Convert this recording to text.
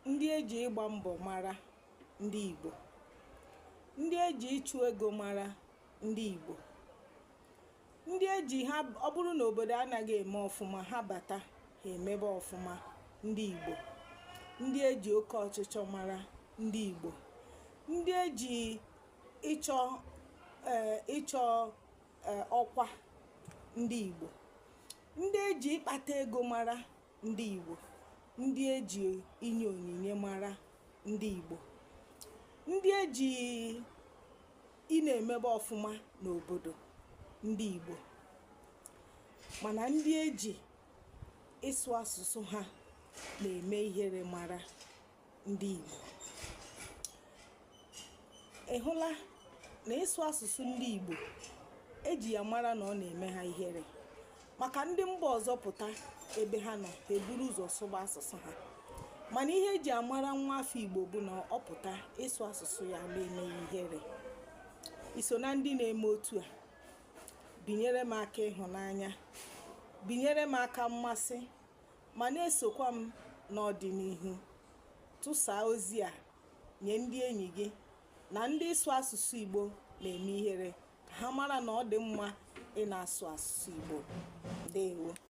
ndị eji ịgba mbọ mara ndị Igbo, ndị eji ịchụ ego mara ndị Igbo, ndị eji ha ọ bụrụ na obodo anaghị eme ọfụma ha bata ha emebe ọfụma ndị Igbo, ndị eji oke ọchịchọ mara ndị Igbo, ndị eji ịchọ ọkwa ndị Igbo, ndị eji ịkpata ego mara ndị Igbo, ndị eji inye onyinye mara ndị Igbo, ndị eji ị na-emebe ọfụma n'obodo ndị Igbo, mana ndị eji ịsụ asụsụ ha na-eme ihere mara ndị Igbo. Ị hụla na ịsụ asụsụ ndị Igbo eji ya mara na ọ na-eme ha ihere, maka ndị mba ọzọ pụta ebe ha nọ ha eburu ụzọ sụba asụsụ ha, mana ihe eji amara nwa afọ Igbo bụ na ọ pụta ịsụ asụsụ ya na-eme ihere. Iso na ndị na-eme otu a, binyere m aka ịhụnanya, binyere m aka mmasị, ma na-esokwa m n'ọdịnihu tụsaa ozi a nye ndị enyi gị na ndị ịsụ asụsụ Igbo na-eme ihere, ka ha mara na ọ dị mma ị na-asụ asụsụ Igbo. Ndewo.